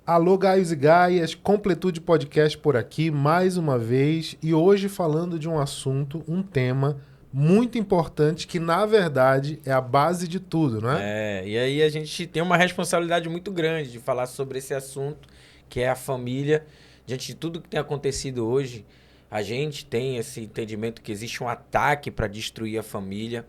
Alô, Gaios e Gaias, Completude Podcast por aqui, mais uma vez, e hoje falando de um assunto, um tema muito importante que, na verdade, é a base de tudo, não é? E aí a gente tem uma responsabilidade muito grande de falar sobre esse assunto, que é a família. Diante de tudo que tem acontecido hoje, a gente tem esse entendimento que existe um ataque para destruir a família.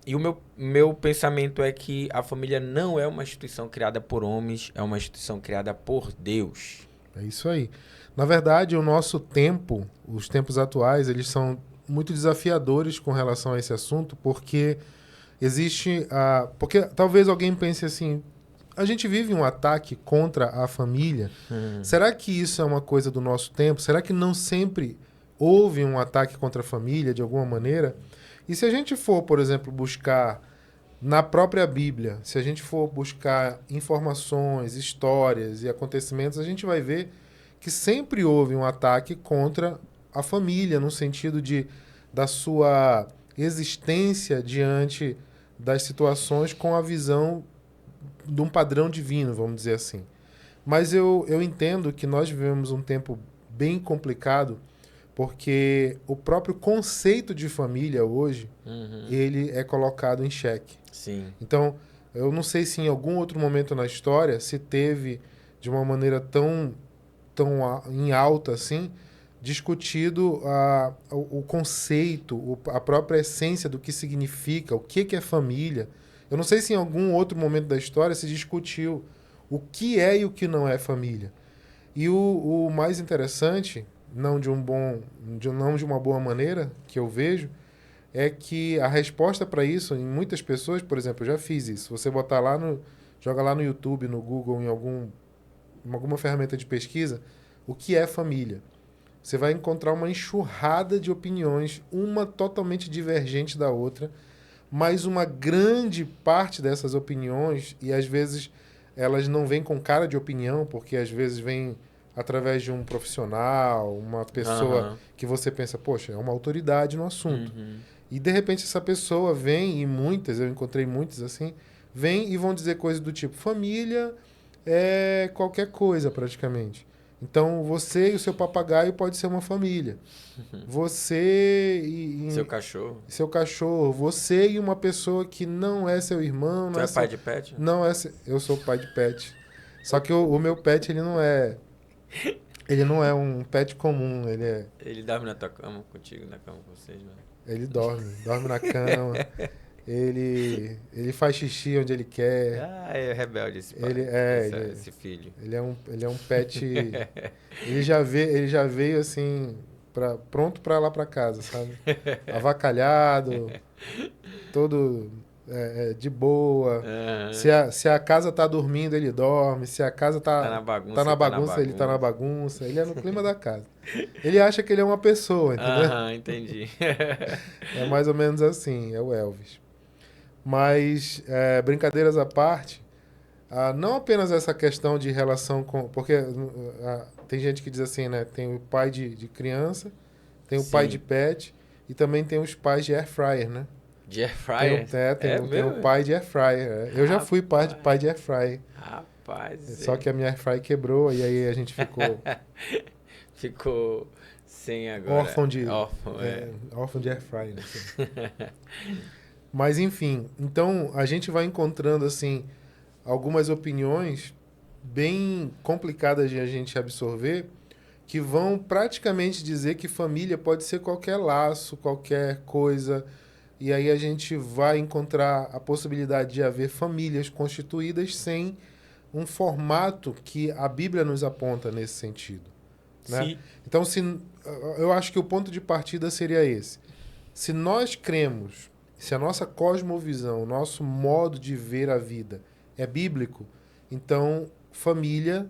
E o meu pensamento é que a família não é uma instituição criada por homens, é uma instituição criada por Deus. É isso aí. Na verdade, o nosso tempo, os tempos atuais, eles são muito desafiadores com relação a esse assunto, porque existe a... Porque talvez alguém pense assim, a gente vive um ataque contra a família. Será que isso é uma coisa do nosso tempo? Será que não sempre houve um ataque contra a família de alguma maneira? E se a gente for, por exemplo, buscar na própria Bíblia, se a gente for buscar informações, histórias e acontecimentos, a gente vai ver que sempre houve um ataque contra a família, no sentido da sua existência diante das situações com a visão de um padrão divino, vamos dizer assim. Mas eu entendo que nós vivemos um tempo bem complicado, porque o próprio conceito de família hoje, ele é colocado em xeque. Sim. Então, eu não sei se em algum outro momento na história se teve, de uma maneira tão em alta assim, discutido o conceito, a própria essência do que significa, o que é família. Eu não sei se em algum outro momento da história se discutiu o que é e o que não é família. E o mais interessante, não de uma boa maneira, que eu vejo, é que a resposta para isso, em muitas pessoas, por exemplo, eu já fiz isso. Você botar joga lá no YouTube, no Google, em alguma ferramenta de pesquisa, o que é família. Você vai encontrar uma enxurrada de opiniões, uma totalmente divergente da outra, mas uma grande parte dessas opiniões, e às vezes elas não vêm com cara de opinião, porque às vezes vem através de um profissional, uma pessoa que você pensa, poxa, é uma autoridade no assunto. E de repente essa pessoa vem, e muitas, eu encontrei muitas assim, vem e vão dizer coisas do tipo, família é qualquer coisa praticamente. Então você e o seu papagaio pode ser uma família. Você Seu cachorro. seu cachorro, você e uma pessoa que não é seu irmão, Tu é pai de pet? não é, eu sou pai de pet. Só que o meu pet ele não é um pet comum, Ele dorme na tua cama contigo, na cama com vocês, mano. ele dorme na cama. Ele faz xixi onde ele quer. É rebelde esse pai. Esse filho. Ele é um pet. Ele já veio assim pronto para lá para casa, sabe? Avacalhado, todo de boa. Se a casa tá dormindo, ele dorme. Se a casa tá na bagunça, ele tá na bagunça. Ele é no clima da casa. Ele acha que ele é uma pessoa, entendeu? Entendi. É mais ou menos assim, é o Elvis. Mas, brincadeiras à parte, não apenas essa questão de relação com... Porque tem gente que diz assim, né? Tem o pai de criança, tem o pai de pet e também tem os pais de air fryer, né? De air fryer? Tem o pai de air fryer. Eu já fui pai de air fryer. Rapaz. Só que a minha air fryer quebrou e aí a gente ficou... Ficou sem agora. Órfão de air fryer. Assim. Mas, enfim, então a gente vai encontrando, assim, algumas opiniões bem complicadas de a gente absorver que vão praticamente dizer que família pode ser qualquer laço, qualquer coisa. E aí a gente vai encontrar a possibilidade de haver famílias constituídas sem um formato que a Bíblia nos aponta nesse sentido. Né? Sim. Então, eu acho que o ponto de partida seria esse. Se nós cremos, se a nossa cosmovisão, o nosso modo de ver a vida é bíblico, então família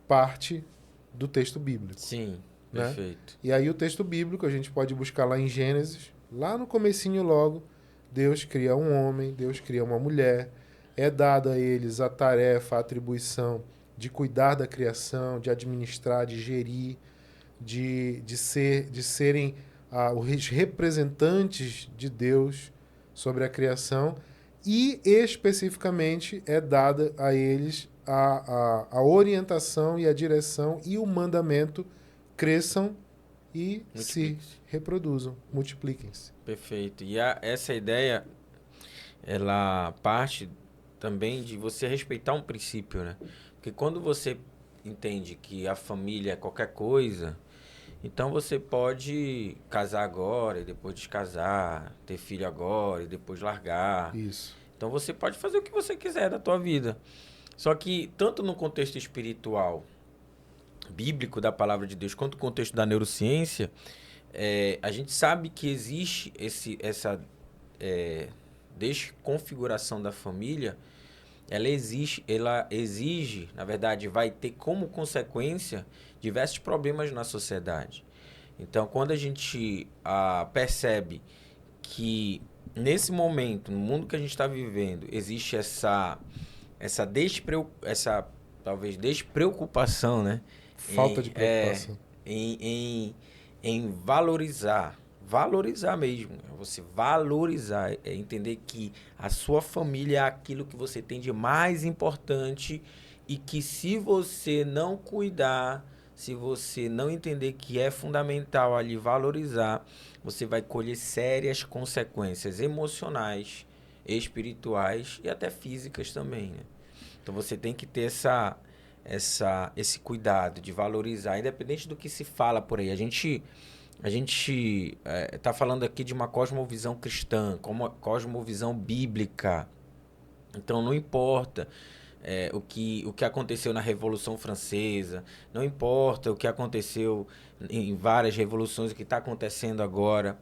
parte do texto bíblico. Sim, né? Perfeito. E aí o texto bíblico a gente pode buscar lá em Gênesis, lá no comecinho logo, Deus cria um homem, Deus cria uma mulher, é dada a eles a tarefa, a atribuição de cuidar da criação, de administrar, de gerir, de serem os representantes de Deus sobre a criação, e especificamente é dada a eles a orientação e a direção e o mandamento cresçam e se reproduzam, multipliquem-se. Perfeito. E essa ideia, ela parte também de você respeitar um princípio, né? Porque quando você entende que a família é qualquer coisa, então você pode casar agora e depois descasar, ter filho agora e depois largar. Isso. Então você pode fazer o que você quiser da tua vida. Só que tanto no contexto espiritual, bíblico da palavra de Deus, quanto no contexto da neurociência, a gente sabe que existe essa desconfiguração da família. Ela exige, na verdade, vai ter como consequência diversos problemas na sociedade. Então, quando a gente percebe que nesse momento, no mundo que a gente está vivendo, existe essa talvez despreocupação, né? Falta de preocupação. Em valorizar mesmo. Você valorizar, entender que a sua família é aquilo que você tem de mais importante e que se você não cuidar, se você não entender que é fundamental ali valorizar, você vai colher sérias consequências emocionais, espirituais e até físicas também, né? Então você tem que ter esse cuidado de valorizar, independente do que se fala por aí. A gente está falando aqui de uma cosmovisão cristã, como uma cosmovisão bíblica. Então não importa o que aconteceu na Revolução Francesa, não importa o que aconteceu em várias revoluções, o que está acontecendo agora.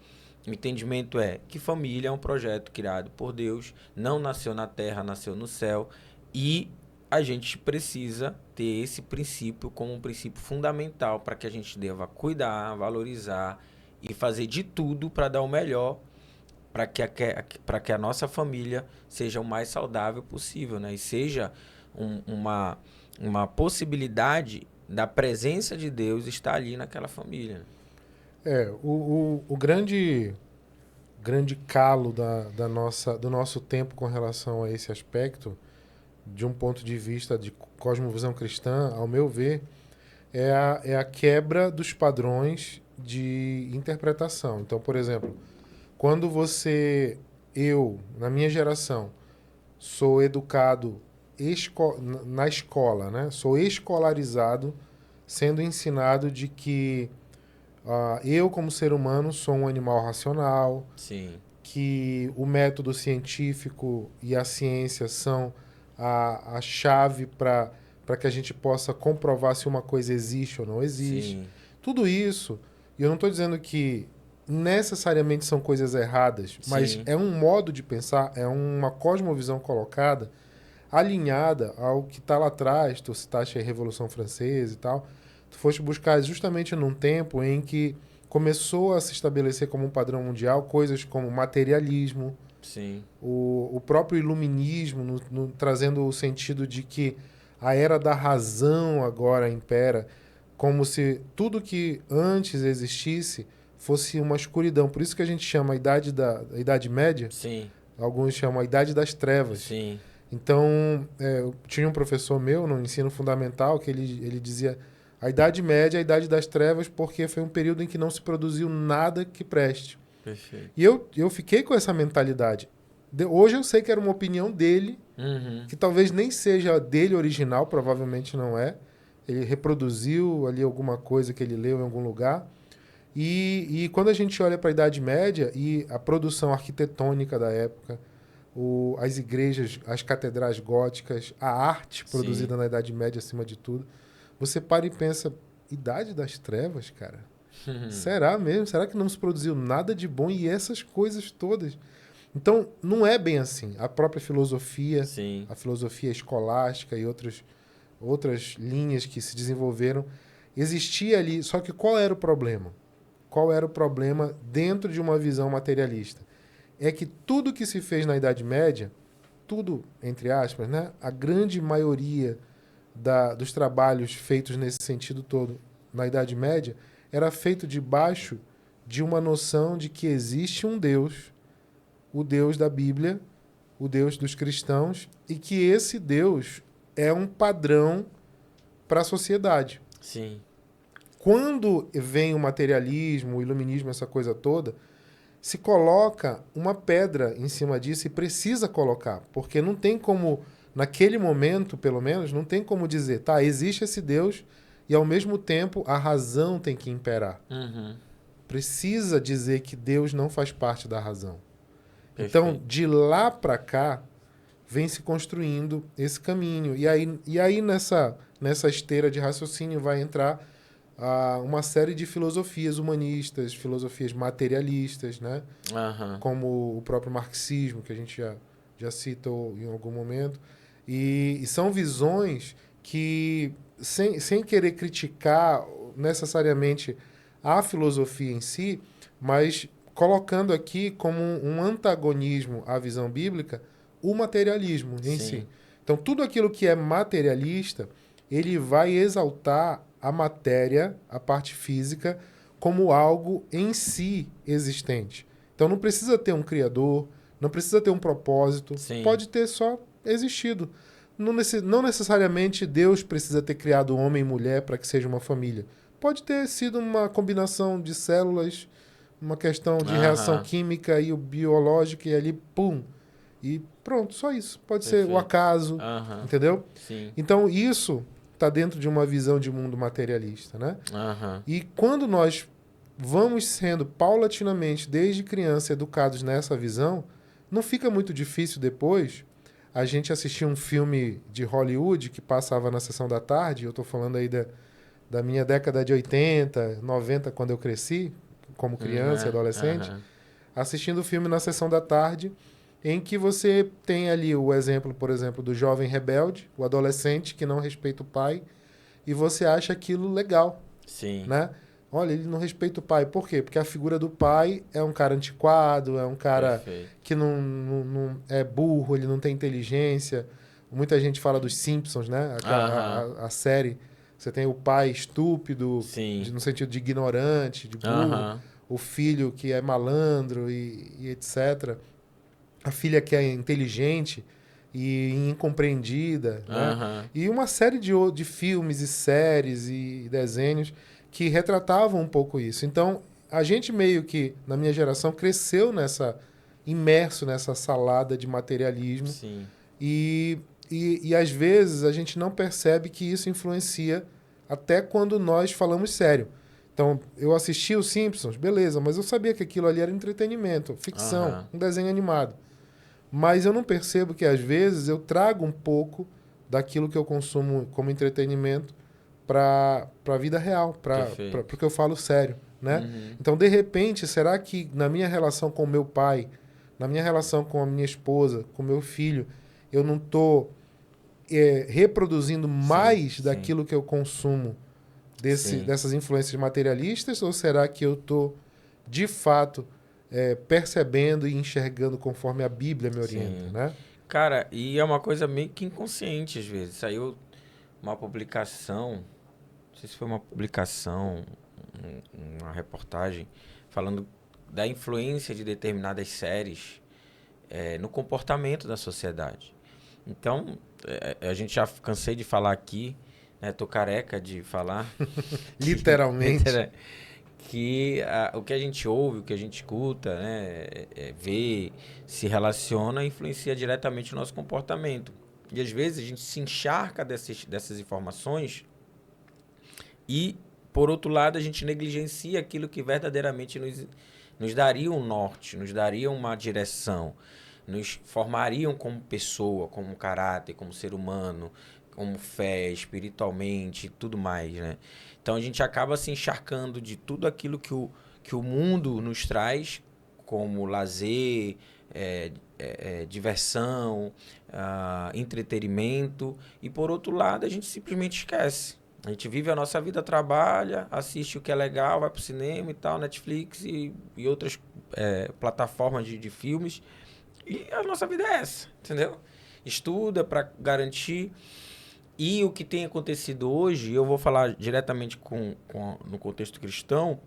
O entendimento é que família é um projeto criado por Deus, não nasceu na terra, nasceu no céu, e a gente precisa ter esse princípio como um princípio fundamental para que a gente deva cuidar, valorizar e fazer de tudo para dar o melhor para que a nossa família seja o mais saudável possível, né? E seja uma possibilidade da presença de Deus estar ali naquela família. O grande calo do nosso tempo com relação a esse aspecto, de um ponto de vista de cosmovisão cristã, ao meu ver, é a quebra dos padrões de interpretação. Então, por exemplo, quando na minha geração, sou educado na escola, né? Sou escolarizado, sendo ensinado de que eu, como ser humano, sou um animal racional. Sim. Que o método científico e a ciência são a chave para que a gente possa comprovar se uma coisa existe ou não existe. Sim. Tudo isso, e eu não estou dizendo que necessariamente são coisas erradas, mas Sim. é um modo de pensar, é uma cosmovisão colocada, alinhada ao que está lá atrás. Tu citaste a Revolução Francesa e tal. Tu foste buscar justamente num tempo em que começou a se estabelecer como um padrão mundial coisas como materialismo, Sim. o próprio iluminismo, trazendo o sentido de que a era da razão agora impera, como se tudo que antes existisse fosse uma escuridão. Por isso que a gente chama a Idade Média, Sim. alguns chamam a Idade das Trevas. Sim. Então, eu tinha um professor meu no ensino fundamental que ele dizia: a Idade Média é a Idade das Trevas porque foi um período em que não se produziu nada que preste. Perfeito. E eu fiquei com essa mentalidade. Hoje eu sei que era uma opinião dele, que talvez nem seja dele original, provavelmente não é. Ele reproduziu ali alguma coisa que ele leu em algum lugar. E quando a gente olha para a Idade Média e a produção arquitetônica da época, as igrejas, as catedrais góticas, a arte produzida na Idade Média acima de tudo, você para e pensa: Idade das Trevas, cara? Será mesmo? Será que não se produziu nada de bom? E essas coisas todas. Então, não é bem assim. A própria filosofia, Sim. a filosofia escolástica e outras linhas que se desenvolveram, existia ali. Só que qual era o problema? Qual era o problema dentro de uma visão materialista? É que tudo que se fez na Idade Média, tudo, entre aspas, né? A grande maioria dos trabalhos feitos nesse sentido todo na Idade Média era feito debaixo de uma noção de que existe um Deus, o Deus da Bíblia, o Deus dos cristãos, e que esse Deus é um padrão para a sociedade. Sim. Quando vem o materialismo, o iluminismo, essa coisa toda, se coloca uma pedra em cima disso e precisa colocar, porque não tem como, naquele momento, pelo menos, não tem como dizer, tá, existe esse Deus e ao mesmo tempo a razão tem que imperar. Uhum. Precisa dizer que Deus não faz parte da razão. Perfeito. Então, de lá para cá, vem se construindo esse caminho. E aí nessa esteira de raciocínio vai entrar uma série de filosofias humanistas, filosofias materialistas, né? Aham. Como o próprio marxismo, que a gente já citou em algum momento. E são visões que, sem querer criticar necessariamente a filosofia em si, mas colocando aqui como um antagonismo à visão bíblica o materialismo em si. Sim. Então, tudo aquilo que é materialista, ele vai exaltar a matéria, a parte física, como algo em si existente. Então, não precisa ter um criador, não precisa ter um propósito, Sim. pode ter só existido. Não necessariamente Deus precisa ter criado homem e mulher para que seja uma família. Pode ter sido uma combinação de células, uma questão de reação Aham. química e biológica, e ali, pum, e pronto, só isso. Pode ser o Perfeito. acaso, Aham. entendeu? Sim. Então, isso está dentro de uma visão de mundo materialista, né? Aham. E quando nós vamos sendo paulatinamente, desde criança, educados nessa visão, não fica muito difícil depois a gente assistir um filme de Hollywood que passava na sessão da tarde. Eu estou falando aí da minha década de 80, 90, quando eu cresci, como criança e adolescente, Aham. assistindo o filme na sessão da tarde, em que você tem ali o exemplo, por exemplo, do jovem rebelde, o adolescente que não respeita o pai, e você acha aquilo legal, Sim. né? Olha, ele não respeita o pai. Por quê? Porque a figura do pai é um cara antiquado, é um cara Perfeito. que não é burro, ele não tem inteligência. Muita gente fala dos Simpsons, né? Aham. A série. Você tem o pai estúpido, Sim. no sentido de ignorante, de burro. Aham. O filho que é malandro e etc. A filha que é inteligente e incompreendida, né? Aham. E uma série de filmes e séries e desenhos que retratavam um pouco isso. Então, a gente meio que, na minha geração, cresceu imerso nessa salada de materialismo Sim. e às vezes a gente não percebe que isso influencia até quando nós falamos sério. Então, eu assisti os Simpsons, beleza, mas eu sabia que aquilo ali era entretenimento, ficção, Aham. um desenho animado. Mas eu não percebo que, às vezes, eu trago um pouco daquilo que eu consumo como entretenimento para a vida real, para Perfeito. o que eu falo sério, né? Uhum. Então, de repente, será que na minha relação com o meu pai, na minha relação com a minha esposa, com o meu filho, eu não estou reproduzindo mais sim. daquilo que eu consumo Sim. dessas influências materialistas? Ou será que eu estou, de fato, percebendo e enxergando conforme a Bíblia me orienta, Sim. né? Cara, e é uma coisa meio que inconsciente às vezes. Saiu uma publicação, não sei se foi uma publicação, uma reportagem, falando da influência de determinadas séries no comportamento da sociedade. Então, a gente já cansei de falar aqui, né? Tô careca de falar. Literalmente. Que o que a gente ouve, o que a gente escuta, né, vê, se relaciona, influencia diretamente o nosso comportamento. E às vezes a gente se encharca dessas informações e, por outro lado, a gente negligencia aquilo que verdadeiramente nos daria um norte, nos daria uma direção, nos formariam como pessoa, como caráter, como ser humano, como fé, espiritualmente e tudo mais, né? Então a gente acaba se encharcando de tudo aquilo que o mundo nos traz, como lazer, diversão, entretenimento, e por outro lado a gente simplesmente esquece. A gente vive a nossa vida, trabalha, assiste o que é legal, vai pro cinema e tal, Netflix e outras plataformas de filmes, e a nossa vida é essa, entendeu? Estuda para garantir. E o que tem acontecido hoje, eu vou falar diretamente no contexto cristão,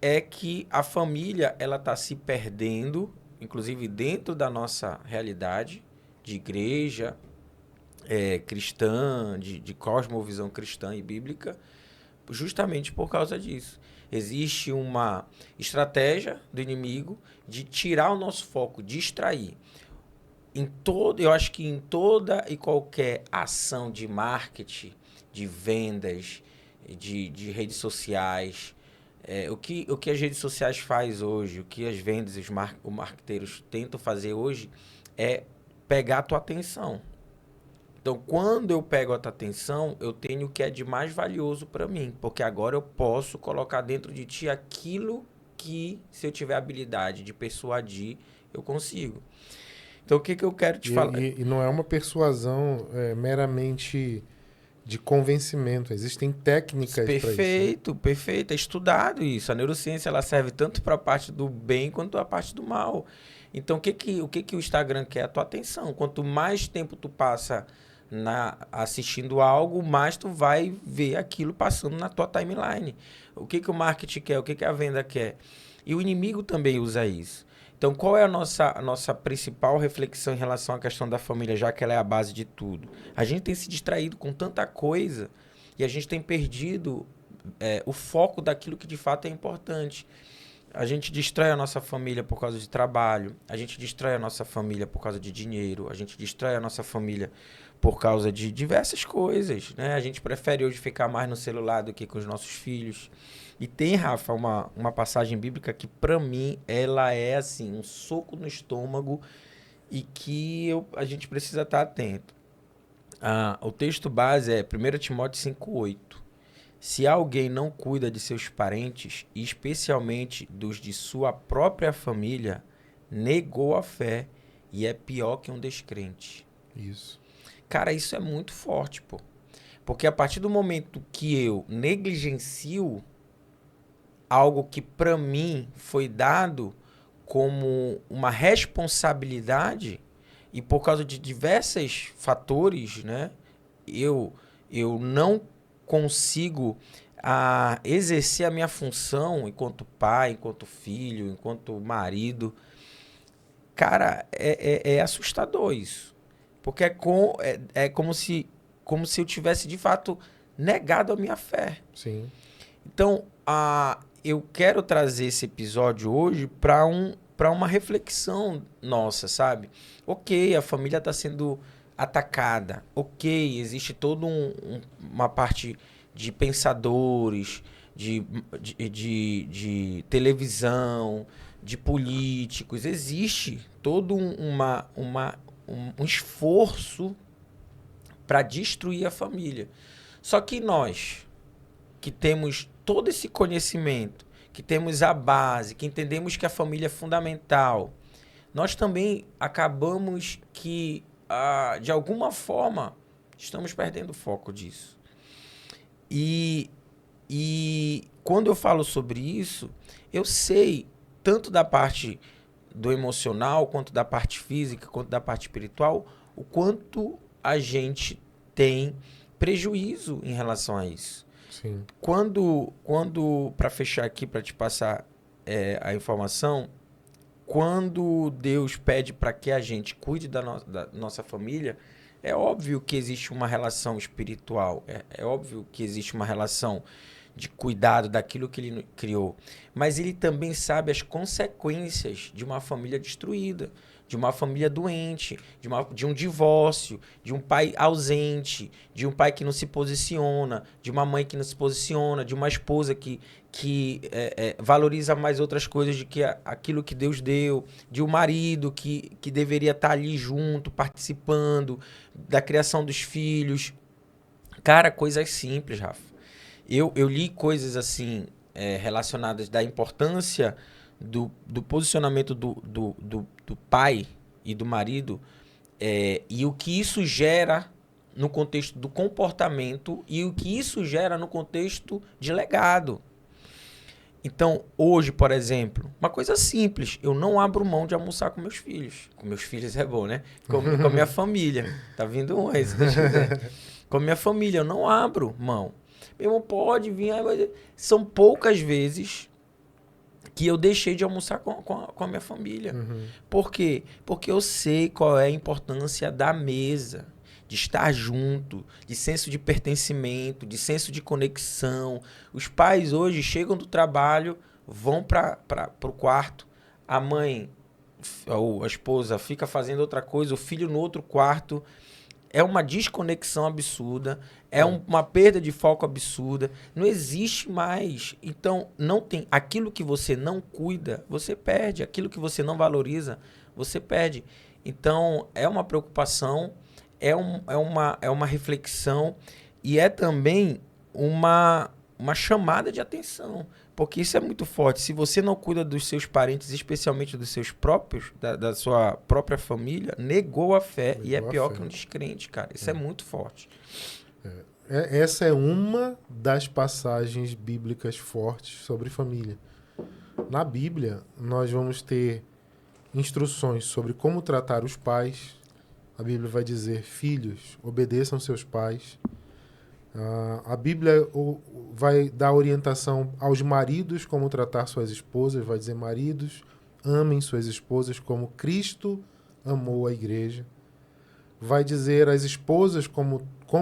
é que a família ela está se perdendo, inclusive dentro da nossa realidade de igreja, cristã, de cosmovisão cristã e bíblica, justamente por causa disso. Existe uma estratégia do inimigo de tirar o nosso foco, distrair. Eu acho que em toda e qualquer ação de marketing, de vendas, de redes sociais, o que as redes sociais faz hoje, o que as vendas e os marqueteiros tentam fazer hoje é pegar a tua atenção. Então, quando eu pego a tua atenção, eu tenho o que é de mais valioso para mim, porque agora eu posso colocar dentro de ti aquilo que, se eu tiver habilidade de persuadir, eu consigo. Então, o que eu quero te falar? E não é uma persuasão meramente de convencimento. Existem técnicas para isso. Perfeito, perfeito. É estudado isso. A neurociência ela serve tanto para a parte do bem quanto para a parte do mal. Então, o que o Instagram quer? A tua atenção. Quanto mais tempo tu passa assistindo algo, mais tu vai ver aquilo passando na tua timeline. O que o marketing quer? O que a venda quer? E o inimigo também usa isso. Então, qual é a nossa principal reflexão em relação à questão da família, já que ela é a base de tudo? A gente tem se distraído com tanta coisa e a gente tem perdido o foco daquilo que de fato é importante. A gente distrai a nossa família por causa de trabalho, a gente distrai a nossa família por causa de dinheiro, a gente distrai a nossa família por causa de diversas coisas, né? A gente prefere hoje ficar mais no celular do que com os nossos filhos. E tem, Rafa, uma passagem bíblica que, para mim, ela é assim, um soco no estômago e que a gente precisa estar atento. O texto base é 1 Timóteo 5,8. Se alguém não cuida de seus parentes, e especialmente dos de sua própria família, negou a fé e é pior que um descrente. Isso. Cara, isso é muito forte, pô. Porque a partir do momento que eu negligencio algo que para mim foi dado como uma responsabilidade e por causa de diversos fatores, né, eu não consigo exercer a minha função enquanto pai, enquanto filho, enquanto marido. Cara, é assustador isso. Porque é como se eu tivesse, de fato, negado a minha fé. Sim. Então, eu quero trazer esse episódio hoje para uma reflexão nossa, sabe? Ok, a família está sendo atacada. Ok, existe toda uma parte de pensadores, de televisão, de políticos. Existe todo um esforço para destruir a família. Só que nós, que temos todo esse conhecimento, que temos a base, que entendemos que a família é fundamental, nós também acabamos que, de alguma forma, estamos perdendo o foco disso. E quando eu falo sobre isso, eu sei tanto da parte do emocional, quanto da parte física, quanto da parte espiritual, o quanto a gente tem prejuízo em relação a isso. Sim. Quando para fechar aqui, para te passar a informação, quando Deus pede para que a gente cuide da nossa família, é óbvio que existe uma relação espiritual, é óbvio que existe uma relação de cuidado daquilo que ele criou, mas ele também sabe as consequências de uma família destruída, de uma família doente, de um divórcio, de um pai ausente, de um pai que não se posiciona, de uma mãe que não se posiciona, de uma esposa que valoriza mais outras coisas do que aquilo que Deus deu, de um marido que deveria estar ali junto, participando da criação dos filhos. Cara, coisas simples, Rafa. Eu li coisas assim relacionadas da importância do posicionamento do pai e do marido e o que isso gera no contexto do comportamento e o que isso gera no contexto de legado. Então, hoje, por exemplo, uma coisa simples, eu não abro mão de almoçar com meus filhos. Com meus filhos é bom, né? Com a minha família. Tá vindo um aí, se Deus quiser. Com a minha família, eu não abro mão. Meu irmão, pode vir. São poucas vezes que eu deixei de almoçar com a minha família. Uhum. Por quê? Porque eu sei qual é a importância da mesa. de estar junto, de senso de pertencimento, de senso de conexão. Os pais hoje chegam do trabalho, vão para o quarto, a mãe ou a esposa fica fazendo outra coisa, o filho no outro quarto. É uma desconexão absurda, uma perda de foco absurda. Não existe mais. Então, não tem. Aquilo que você não cuida, você perde. Aquilo que você não valoriza, você perde. Então, é uma preocupação, é uma reflexão e é também uma chamada de atenção. Porque isso é muito forte. Se você não cuida dos seus parentes, especialmente dos seus próprios, da sua própria família, negou a fé e é pior que um descrente, cara. Isso é muito forte. Essa é uma das passagens bíblicas fortes sobre família. Na Bíblia, nós vamos ter instruções sobre como tratar os pais. A Bíblia vai dizer, filhos, obedeçam seus pais. A Bíblia vai dar orientação aos maridos como tratar suas esposas, vai dizer, maridos, amem suas esposas como Cristo amou a igreja. Vai dizer às esposas como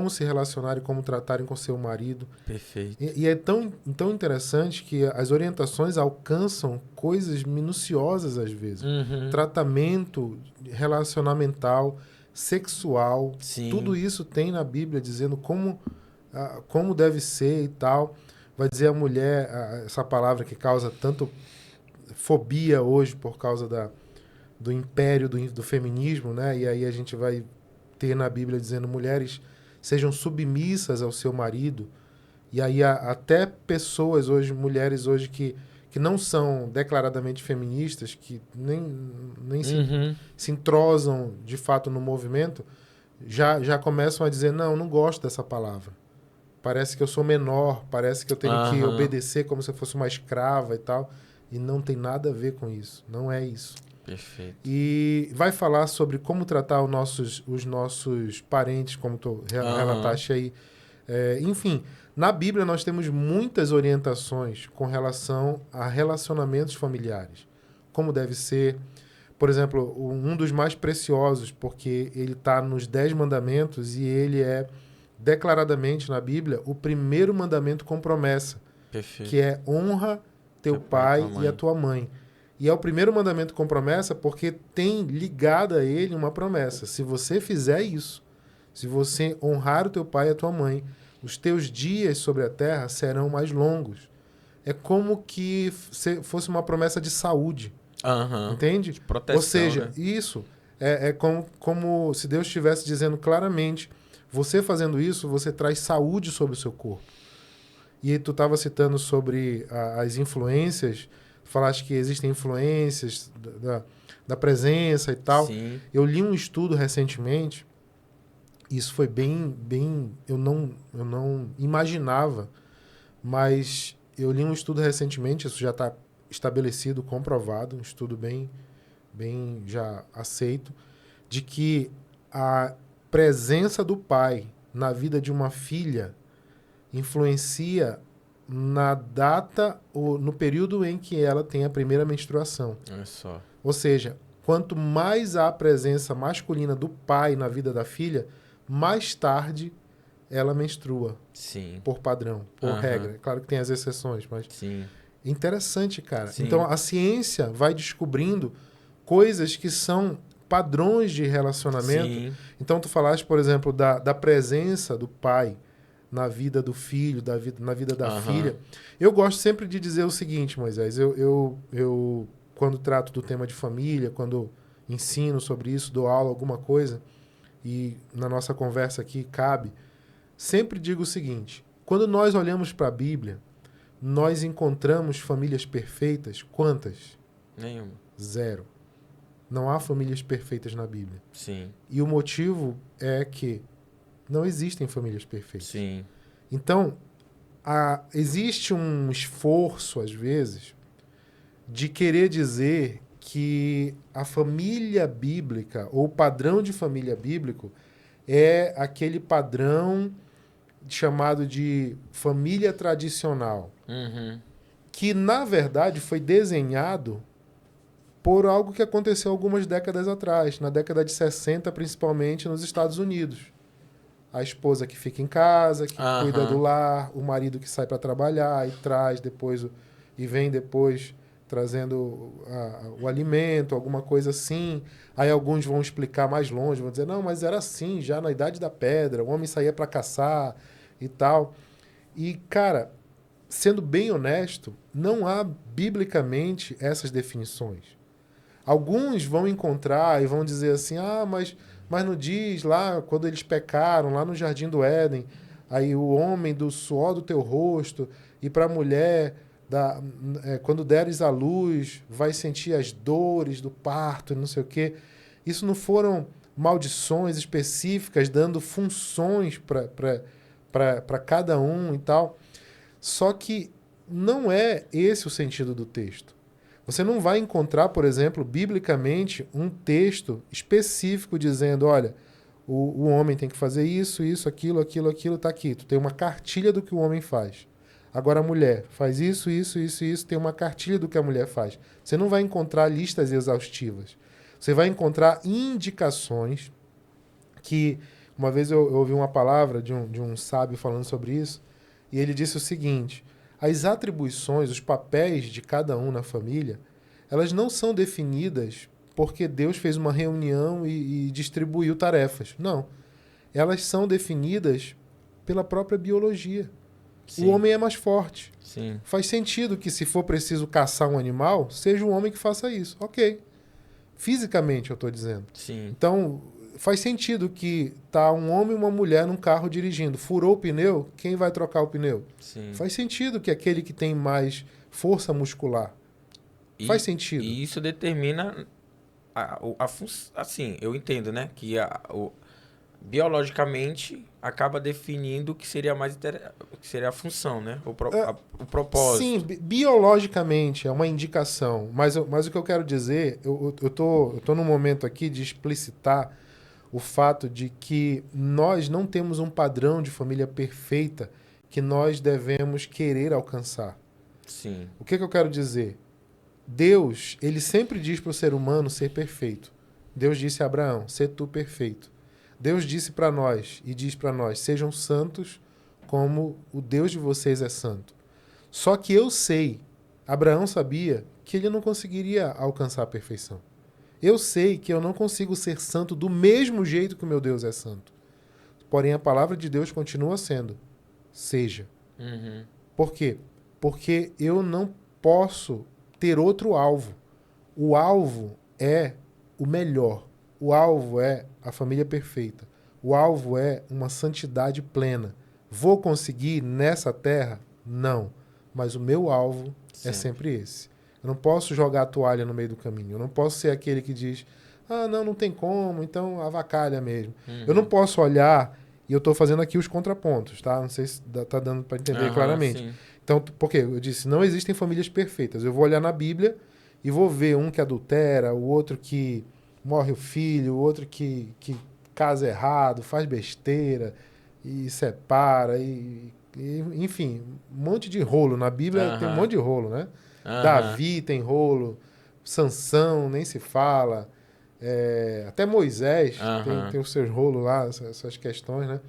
se relacionarem, como tratarem com seu marido. Perfeito. E é tão interessante que as orientações alcançam coisas minuciosas às vezes. Tratamento relacionamental, sexual, Sim. Tudo isso tem na Bíblia dizendo como deve ser e tal. Vai dizer a mulher, essa palavra que causa tanto fobia hoje por causa do império do feminismo, né? E aí a gente vai ter na Bíblia dizendo mulheres sejam submissas ao seu marido. E aí até pessoas hoje, mulheres hoje que não são declaradamente feministas, que nem se entrosam de fato no movimento, já começam a dizer, não gosto dessa palavra. Parece que eu sou menor, parece que eu tenho que obedecer como se eu fosse uma escrava e tal. E não tem nada a ver com isso. Não é isso. Perfeito. E vai falar sobre como tratar os nossos parentes, como tu relataste aí. Enfim, na Bíblia nós temos muitas orientações com relação a relacionamentos familiares. Como deve ser. Por exemplo, um dos mais preciosos, porque ele está nos 10 mandamentos e ele é declaradamente na Bíblia o primeiro mandamento com promessa. Perfeito. Que é honra teu pai e a tua mãe. E é o primeiro mandamento com promessa porque tem ligado a ele uma promessa. Se você fizer isso, se você honrar o teu pai e a tua mãe, os teus dias sobre a terra serão mais longos. É como que fosse uma promessa de saúde. Entende? De proteção, ou seja, né? isso é como se Deus estivesse dizendo claramente, você fazendo isso, você traz saúde sobre o seu corpo. E tu estava citando sobre as influências, falaste que existem influências da presença e tal. Sim. Eu li um estudo recentemente, isso foi bem eu não imaginava, mas eu li um estudo recentemente, isso já está estabelecido, comprovado, um estudo bem já aceito, de que a presença do pai na vida de uma filha influencia na data ou no período em que ela tem a primeira menstruação. Olha só. Ou seja, quanto mais há a presença masculina do pai na vida da filha, mais tarde ela menstrua. Sim. Por padrão, por regra. Claro que tem as exceções, mas... Sim. Interessante, cara. Sim. Então, a ciência vai descobrindo coisas que são padrões de relacionamento. Sim. Então, tu falaste, por exemplo, da presença do pai na vida do filho, na vida da filha. Eu gosto sempre de dizer o seguinte, Moisés. Eu, quando trato do tema de família, quando ensino sobre isso, dou aula, alguma coisa, e na nossa conversa aqui cabe, sempre digo o seguinte. Quando nós olhamos para a Bíblia, nós encontramos famílias perfeitas. Quantas? Nenhuma. 0. Não há famílias perfeitas na Bíblia. Sim. E o motivo é que não existem famílias perfeitas. Sim. Então, existe um esforço, às vezes, de querer dizer que a família bíblica, ou o padrão de família bíblico, é aquele padrão chamado de família tradicional, que, na verdade, foi desenhado por algo que aconteceu algumas décadas atrás, na década de 60, principalmente nos Estados Unidos. a esposa que fica em casa, que cuida do Aham. lar, o marido que sai para trabalhar e traz depois e vem depois trazendo o alimento, alguma coisa assim. Aí alguns vão explicar mais longe, vão dizer, não, mas era assim, já na Idade da Pedra, o homem saía para caçar e tal. E, cara, sendo bem honesto, não há biblicamente essas definições. Alguns vão encontrar e vão dizer assim, mas não diz lá, quando eles pecaram, lá no Jardim do Éden, aí o homem do suor do teu rosto, e para a mulher, quando deres à luz, vai sentir as dores do parto, não sei o quê. Isso não foram maldições específicas, dando funções para cada um e tal. Só que não é esse o sentido do texto. Você não vai encontrar, por exemplo, biblicamente, um texto específico dizendo, olha, o homem tem que fazer isso, isso, aquilo, tá aqui. Tu tem uma cartilha do que o homem faz. Agora a mulher faz isso, isso, isso, isso, tem uma cartilha do que a mulher faz. Você não vai encontrar listas exaustivas. Você vai encontrar indicações que... Uma vez eu ouvi uma palavra de um sábio falando sobre isso, e ele disse o seguinte: as atribuições, os papéis de cada um na família, elas não são definidas porque Deus fez uma reunião e distribuiu tarefas. Não. Elas são definidas pela própria biologia. Sim. O homem é mais forte. Sim. Faz sentido que, se for preciso caçar um animal, seja o homem que faça isso. Ok. Fisicamente, eu estou dizendo. Sim. Então, faz sentido que tá um homem e uma mulher num carro dirigindo. Furou o pneu, quem vai trocar o pneu? Sim. Faz sentido que aquele que tem mais força muscular. Faz sentido. E isso determina a função. Assim, eu entendo, né? Que biologicamente acaba definindo o que seria que seria a função, né? O propósito. Sim, biologicamente é uma indicação. Mas o que eu quero dizer, eu tô num momento aqui de explicitar o fato de que nós não temos um padrão de família perfeita que nós devemos querer alcançar. Sim. O que eu quero dizer? Deus, ele sempre diz para o ser humano ser perfeito. Deus disse a Abraão, sê tu perfeito. Deus disse para nós e diz para nós, sejam santos como o Deus de vocês é santo. Só que eu sei, Abraão sabia que ele não conseguiria alcançar a perfeição. Eu sei que eu não consigo ser santo do mesmo jeito que o meu Deus é santo. Porém, a palavra de Deus continua sendo, seja. Uhum. Por quê? Porque eu não posso ter outro alvo. O alvo é o melhor. O alvo é a família perfeita. O alvo é uma santidade plena. Vou conseguir nessa terra? Não. Mas o meu alvo é sempre esse. Eu não posso jogar a toalha no meio do caminho. Eu não posso ser aquele que diz, não tem como, então avacalha mesmo. Uhum. Eu não posso olhar, e eu estou fazendo aqui os contrapontos, tá? Não sei se está dando para entender claramente. Sim. Então, porque eu disse, não existem famílias perfeitas. Eu vou olhar na Bíblia e vou ver um que adultera, o outro que morre o filho, o outro que casa errado, faz besteira e separa, enfim, um monte de rolo. Na Bíblia tem um monte de rolo, né? Davi tem rolo, Sansão nem se fala, até Moisés tem os seus rolos lá, essas questões, né?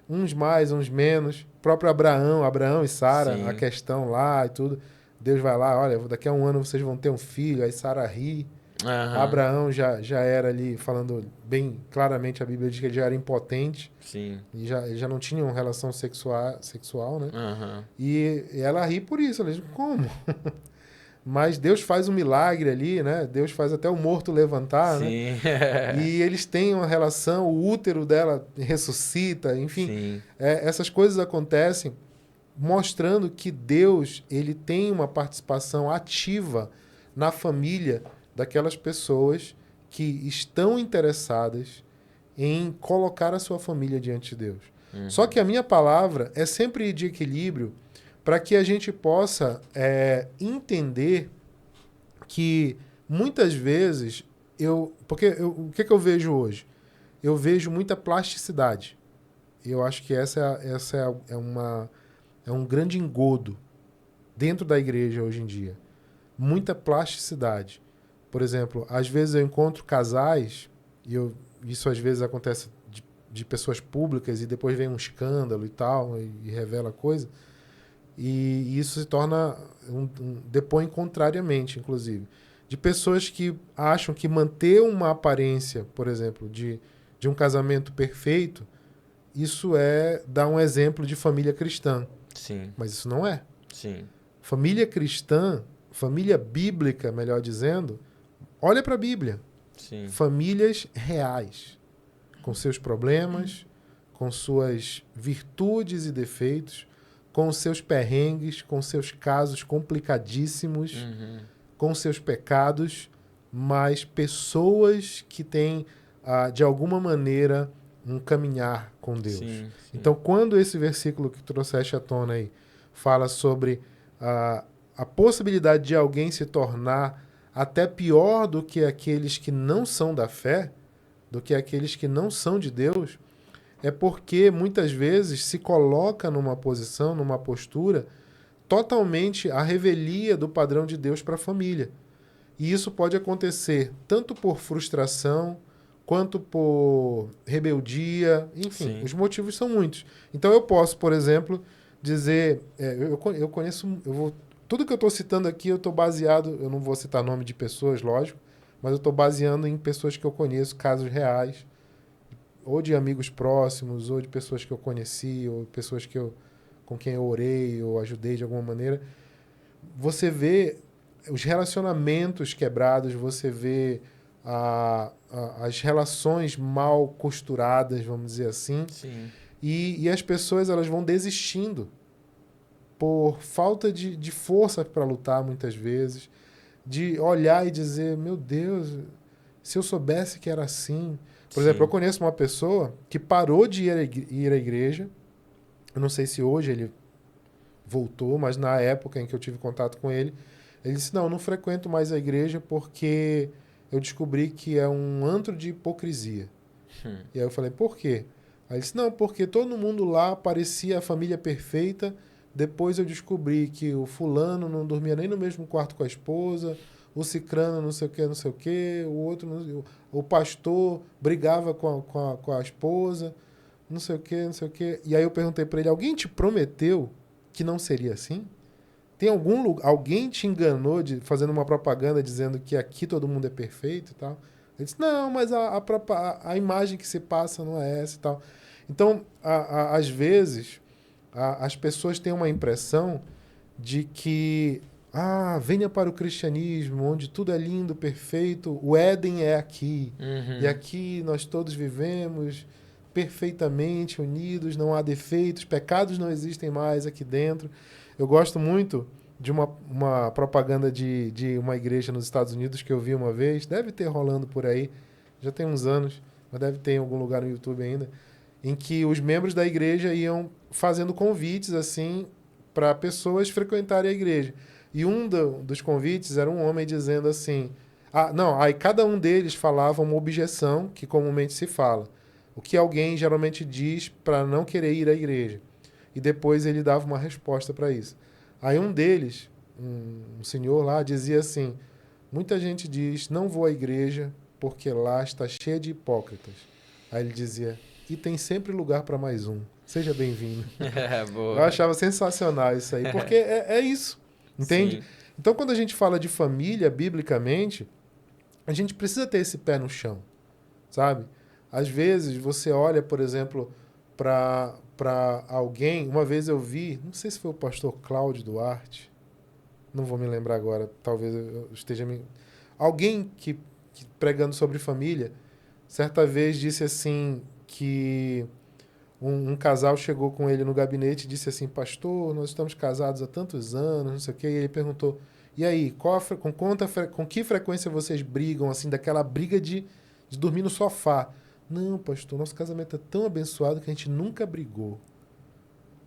Uns mais, uns menos. O próprio Abraão e Sara, a questão lá e tudo. Deus vai lá, olha, daqui a um ano vocês vão ter um filho, aí Sara ri. Abraão já era ali, falando bem claramente, a Bíblia diz que ele já era impotente. Sim. E já não tinham relação sexual, né? E ela ri por isso. Ela diz, como? Mas Deus faz um milagre ali, né? Deus faz até o morto levantar, Sim. né? E eles têm uma relação, o útero dela ressuscita, enfim. Essas coisas acontecem mostrando que Deus, ele tem uma participação ativa na família daquelas pessoas que estão interessadas em colocar a sua família diante de Deus. Só que a minha palavra é sempre de equilíbrio para que a gente possa entender que muitas vezes o que eu vejo hoje? Eu vejo muita plasticidade. Eu acho que essa é um grande engodo dentro da igreja hoje em dia. Muita plasticidade. Por exemplo, às vezes eu encontro casais, e isso às vezes acontece de pessoas públicas e depois vem um escândalo e tal, e revela coisa. E isso se torna... depõe contrariamente, inclusive. De pessoas que acham que manter uma aparência, por exemplo, de um casamento perfeito, isso é dar um exemplo de família cristã. Sim. Mas isso não é. Sim. Família cristã, família bíblica, melhor dizendo, olha para a Bíblia. Sim. Famílias reais, com seus problemas, com suas virtudes e defeitos, com seus perrengues, com seus casos complicadíssimos, com seus pecados, mas pessoas que têm, de alguma maneira, um caminhar com Deus. Sim, sim. Então, quando esse versículo que trouxeste à tona aí fala sobre a possibilidade de alguém se tornar até pior do que aqueles que não são da fé, do que aqueles que não são de Deus, é porque muitas vezes se coloca numa posição, numa postura totalmente à revelia do padrão de Deus para a família. E isso pode acontecer tanto por frustração, quanto por rebeldia, enfim, Sim. os motivos são muitos. Então eu posso, por exemplo, dizer, eu conheço, tudo que eu estou citando aqui eu estou baseado, eu não vou citar nome de pessoas, lógico, mas eu estou baseando em pessoas que eu conheço, casos reais, ou de amigos próximos, ou de pessoas que eu conheci, ou pessoas com quem eu orei, ou ajudei de alguma maneira. Você vê os relacionamentos quebrados, você vê as relações mal costuradas, vamos dizer assim. Sim. E as pessoas elas vão desistindo por falta de força para lutar, muitas vezes, de olhar e dizer, meu Deus, se eu soubesse que era assim... Por exemplo, eu conheço uma pessoa que parou de ir à igreja. Eu não sei se hoje ele voltou, mas na época em que eu tive contato com ele, ele disse, não frequento mais a igreja porque eu descobri que é um antro de hipocrisia. E aí eu falei, por quê? Aí ele disse, não, porque todo mundo lá parecia a família perfeita. Depois eu descobri que o fulano não dormia nem no mesmo quarto com a esposa, o cicrano não sei o que, o outro, o pastor brigava com a esposa, não sei o que. E aí eu perguntei para ele, alguém te prometeu que não seria assim? Tem alguém te enganou fazendo uma propaganda dizendo que aqui todo mundo é perfeito e tal? Ele disse, não, mas a imagem que se passa não é essa e tal. Então, às vezes, as pessoas têm uma impressão de que venha para o cristianismo, onde tudo é lindo, perfeito, o Éden é aqui. E aqui nós todos vivemos perfeitamente unidos, não há defeitos, pecados não existem mais aqui dentro. Eu gosto muito de uma propaganda de uma igreja nos Estados Unidos que eu vi uma vez, deve ter rolando por aí, já tem uns anos, mas deve ter em algum lugar no YouTube ainda, em que os membros da igreja iam fazendo convites assim para pessoas frequentarem a igreja. E um dos convites era um homem dizendo assim... aí cada um deles falava uma objeção que comumente se fala. O que alguém geralmente diz para não querer ir à igreja. E depois ele dava uma resposta para isso. Aí um deles, um senhor lá, dizia assim... Muita gente diz, não vou à igreja porque lá está cheia de hipócritas. Aí ele dizia, e tem sempre lugar para mais um. Seja bem-vindo. Eu achava sensacional isso aí, porque é isso. Entende? Sim. Então, quando a gente fala de família, biblicamente, a gente precisa ter esse pé no chão, sabe? Às vezes, você olha, por exemplo, para alguém... Uma vez eu vi, não sei se foi o pastor Cláudio Duarte, não vou me lembrar agora, talvez eu esteja... Alguém que pregando sobre família, certa vez disse assim que... Um casal chegou com ele no gabinete e disse assim, pastor, nós estamos casados há tantos anos, não sei o quê. E ele perguntou, e aí, com que frequência vocês brigam, assim, daquela briga de dormir no sofá? Não, pastor, nosso casamento é tão abençoado que a gente nunca brigou.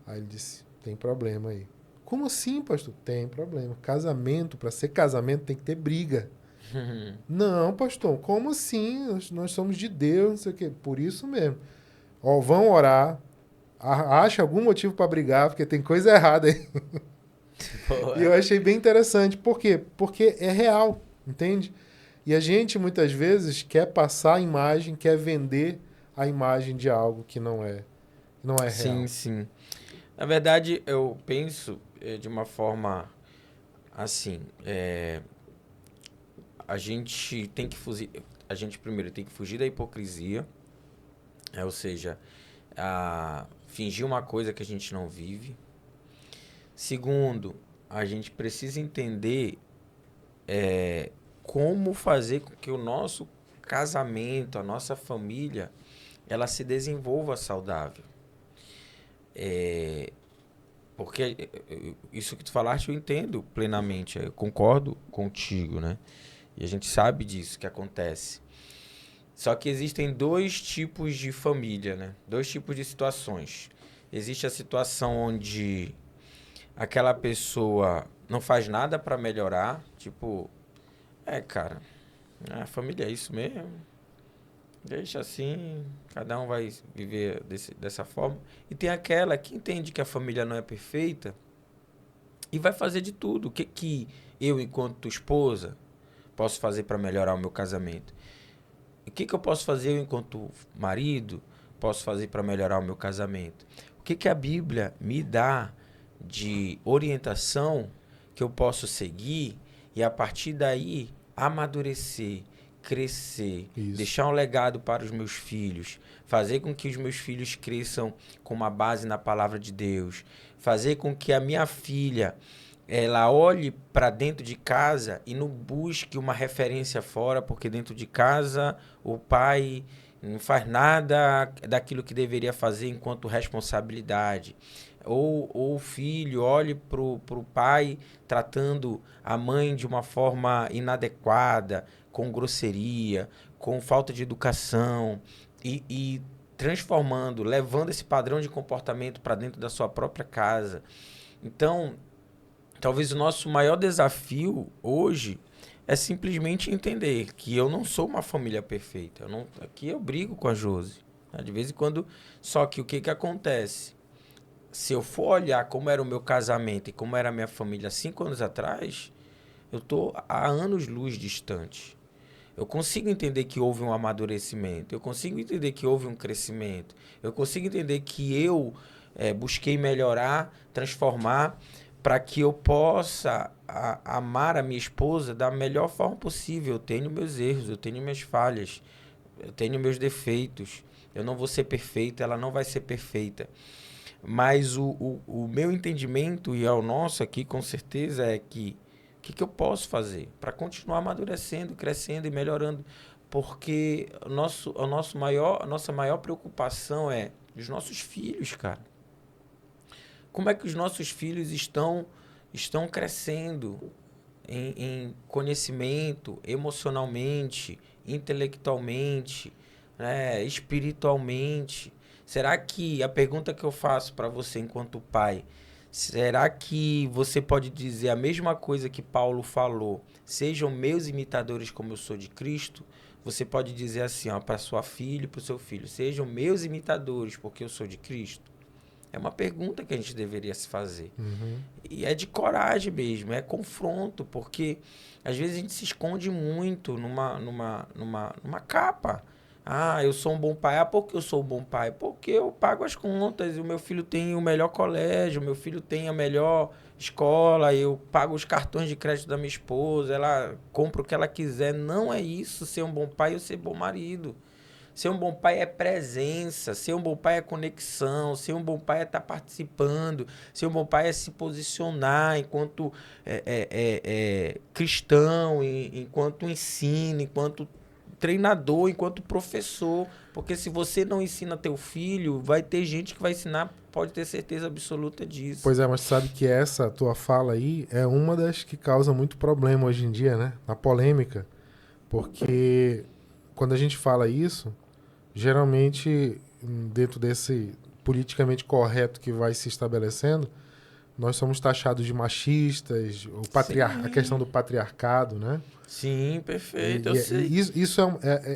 Aí ele disse, tem problema aí. Como assim, pastor? Tem problema. Casamento, para ser casamento, tem que ter briga. Não, pastor, como assim? Nós somos de Deus, não sei o quê. Por isso mesmo. Vão orar, acha algum motivo para brigar, porque tem coisa errada aí. E eu achei bem interessante. Por quê? Porque é real, entende? E a gente, muitas vezes, quer passar a imagem, quer vender a imagem de algo que não é Sim, real. sim. Na verdade, eu penso de uma forma assim, a gente tem que fugir, a gente primeiro tem que fugir da hipocrisia, ou seja, fingir uma coisa que a gente não vive. Segundo, a gente precisa entender como fazer com que o nosso casamento, a nossa família, ela se desenvolva saudável. Porque isso que tu falaste eu entendo plenamente, eu concordo contigo, né? E a gente sabe disso que acontece. Só que existem dois tipos de família, né? Dois tipos de situações. Existe a situação onde aquela pessoa não faz nada para melhorar, tipo, cara, a família é isso mesmo. Deixa assim, cada um vai viver dessa forma. E tem aquela que entende que a família não é perfeita e vai fazer de tudo. O que que eu, enquanto tua esposa, posso fazer para melhorar o meu casamento? O que que eu posso fazer eu, enquanto marido, posso fazer para melhorar o meu casamento? O que que a Bíblia me dá de orientação que eu posso seguir e a partir daí amadurecer, crescer, Isso. deixar um legado para os meus filhos, fazer com que os meus filhos cresçam com uma base na palavra de Deus, fazer com que a minha filha ela olhe para dentro de casa e não busque uma referência fora, porque dentro de casa o pai não faz nada daquilo que deveria fazer enquanto responsabilidade. Ou o filho olhe para o pai tratando a mãe de uma forma inadequada, com grosseria, com falta de educação e transformando, levando esse padrão de comportamento para dentro da sua própria casa. Então, talvez o nosso maior desafio hoje é simplesmente entender que eu não sou uma família perfeita. Aqui eu brigo com a Josi, né? De vez em quando. Só que o que que acontece? Se eu for olhar como era o meu casamento e como era a minha família 5 anos atrás, eu tô há anos-luz distante. Eu consigo entender que houve um amadurecimento, eu consigo entender que houve um crescimento, eu consigo entender que eu busquei melhorar, transformar, para que eu possa amar a minha esposa da melhor forma possível. Eu tenho meus erros, eu tenho minhas falhas, eu tenho meus defeitos. Eu não vou ser perfeito, ela não vai ser perfeita. Mas o meu entendimento, e é o nosso aqui com certeza, é que o que eu posso fazer para continuar amadurecendo, crescendo e melhorando? Porque a nossa maior preocupação é os nossos filhos, cara. Como é que os nossos filhos estão crescendo em conhecimento, emocionalmente, intelectualmente, né, espiritualmente? Será que a pergunta que eu faço para você enquanto pai, será que você pode dizer a mesma coisa que Paulo falou? Sejam meus imitadores como eu sou de Cristo? Você pode dizer assim, ó, para sua filha e para o seu filho, sejam meus imitadores porque eu sou de Cristo? É uma pergunta que a gente deveria se fazer. Uhum. E é de coragem mesmo, é confronto, porque às vezes a gente se esconde muito numa capa. Ah, eu sou um bom pai. Ah, por que eu sou um bom pai? Porque eu pago as contas, e o meu filho tem o melhor colégio, o meu filho tem a melhor escola, eu pago os cartões de crédito da minha esposa, ela compra o que ela quiser. Não é isso ser um bom pai ou ser bom marido. Ser um bom pai é presença, ser um bom pai é conexão, ser um bom pai é estar participando, ser um bom pai é se posicionar enquanto cristão, enquanto ensino, enquanto treinador, enquanto professor. Porque se você não ensina teu filho, vai ter gente que vai ensinar, pode ter certeza absoluta disso. Pois é, mas sabe que essa tua fala aí é uma das que causa muito problema hoje em dia, né? Na polêmica. Porque quando a gente fala isso, geralmente, dentro desse politicamente correto que vai se estabelecendo, nós somos taxados de machistas, a questão Sim, do patriarcado, né? sim, perfeito, eu E sei. isso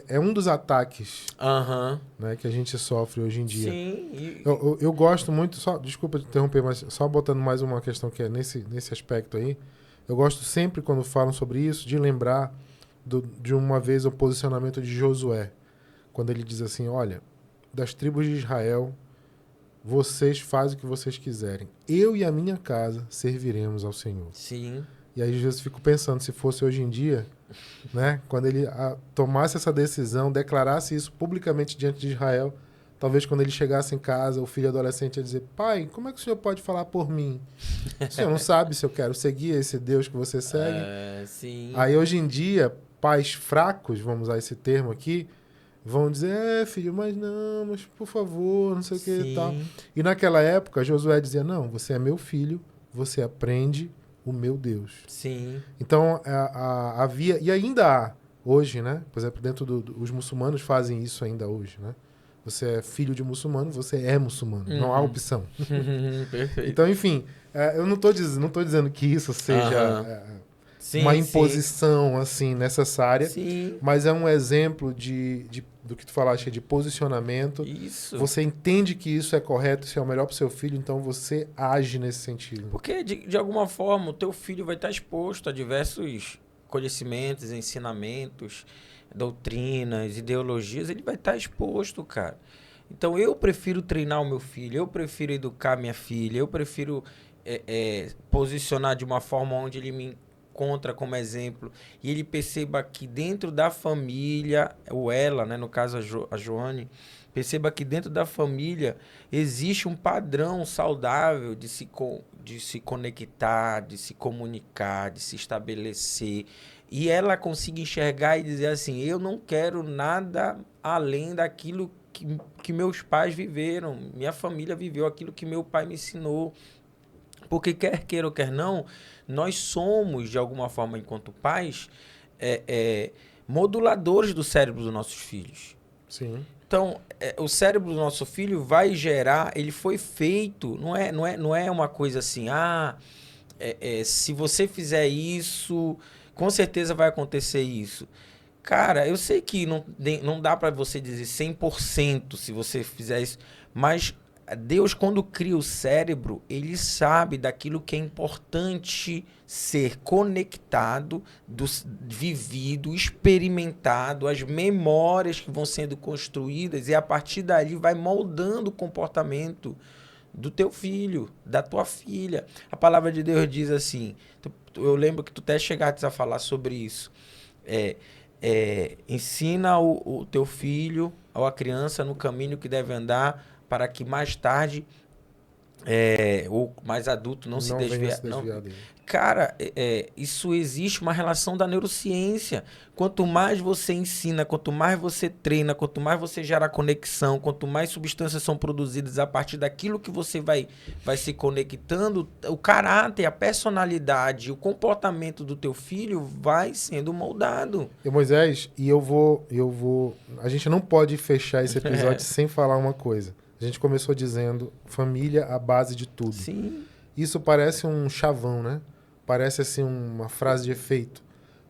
é um dos ataques, Aham, né, que a gente sofre hoje em dia. sim, Eu gosto muito, só desculpa te interromper, mas só botando mais uma questão que é nesse aspecto aí. Eu gosto sempre, quando falam sobre isso, de lembrar de uma vez o posicionamento de Josué, quando ele diz assim: olha, das tribos de Israel, vocês fazem o que vocês quiserem. Eu e a minha casa serviremos ao Senhor. Sim. E aí eu fico pensando, se fosse hoje em dia, né, quando ele tomasse essa decisão, declarasse isso publicamente diante de Israel, talvez quando ele chegasse em casa, o filho adolescente ia dizer, pai, como é que o senhor pode falar por mim? O senhor não sabe se eu quero seguir esse Deus que você segue? Sim. Aí hoje em dia, pais fracos, vamos usar esse termo aqui, vão dizer, filho, mas não, mas por favor, não sei o que e tal. E naquela época, Josué dizia, não, você é meu filho, você aprende o meu Deus. Sim. Então, havia, e ainda há, hoje, né? Por exemplo, dentro os muçulmanos fazem isso ainda hoje, né? Você é filho de muçulmano, você é muçulmano. Não há opção. Perfeito. Então, enfim, eu não tô dizendo que isso seja uma imposição assim necessária, mas é um exemplo do que tu falaste, de posicionamento. Isso. Você entende que isso é correto, isso é o melhor para o seu filho, então você age nesse sentido. Porque, de alguma forma, o teu filho vai estar exposto a diversos conhecimentos, ensinamentos, doutrinas, ideologias, ele vai estar exposto, cara. Então, eu prefiro treinar o meu filho, eu prefiro educar minha filha, eu prefiro posicionar de uma forma onde ele me encontra como exemplo e ele perceba que dentro da família, ou ela, né, no caso a Joane, perceba que dentro da família existe um padrão saudável de se conectar, de se comunicar, de se estabelecer. E ela consiga enxergar e dizer assim, eu não quero nada além daquilo que meus pais viveram. Minha família viveu aquilo que meu pai me ensinou. Porque quer queira ou quer não, nós somos, de alguma forma, enquanto pais, moduladores do cérebro dos nossos filhos. Sim. Então, o cérebro do nosso filho vai gerar, ele foi feito, não é uma coisa assim, se você fizer isso, com certeza vai acontecer isso. Cara, eu sei que não dá para você dizer 100% se você fizer isso, mas Deus, quando cria o cérebro, ele sabe daquilo que é importante ser conectado, vivido, experimentado, as memórias que vão sendo construídas, e a partir dali vai moldando o comportamento do teu filho, da tua filha. A palavra de Deus diz assim, eu lembro que tu até chegaste a falar sobre isso, ensina o teu filho ou a criança no caminho que deve andar, para que mais tarde ou mais adulto não se desvie. Dele. Cara, isso existe uma relação da neurociência. Quanto mais você ensina, quanto mais você treina, quanto mais você gera conexão, quanto mais substâncias são produzidas a partir daquilo que você vai se conectando, o caráter, a personalidade, o comportamento do teu filho vai sendo moldado. E Moisés, eu vou... A gente não pode fechar esse episódio sem falar uma coisa. A gente começou dizendo família a base de tudo. Sim. Isso parece um chavão, né? Parece assim uma frase de efeito,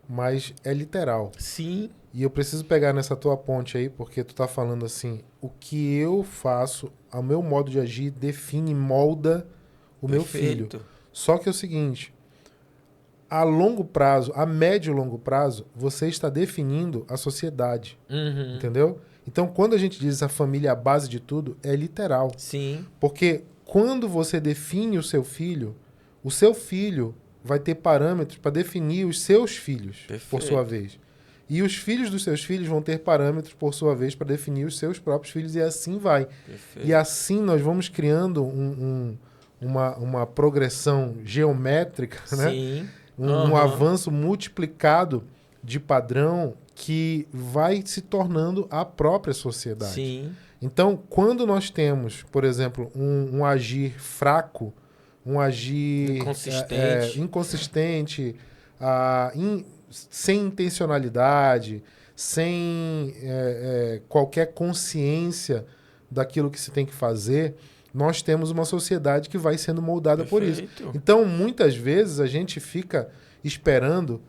mas é literal. Sim. E eu preciso pegar nessa tua ponte aí, porque tu tá falando assim, o que eu faço, o meu modo de agir define, molda o meu filho. Só que é o seguinte, a longo prazo, a médio e longo prazo, você está definindo a sociedade. Uhum. Entendeu? Então, quando a gente diz a família é a base de tudo, é literal. Sim. Porque quando você define o seu filho vai ter parâmetros para definir os seus filhos, Perfeito. Por sua vez. E os filhos dos seus filhos vão ter parâmetros, por sua vez, para definir os seus próprios filhos, e assim vai. Perfeito. E assim nós vamos criando uma progressão geométrica, Sim. né? Um avanço multiplicado de padrão que vai se tornando a própria sociedade. Sim. Então, quando nós temos, por exemplo, um agir fraco, um agir inconsistente, sem intencionalidade, sem qualquer consciência daquilo que se tem que fazer, nós temos uma sociedade que vai sendo moldada por isso. Então, muitas vezes, a gente fica esperando,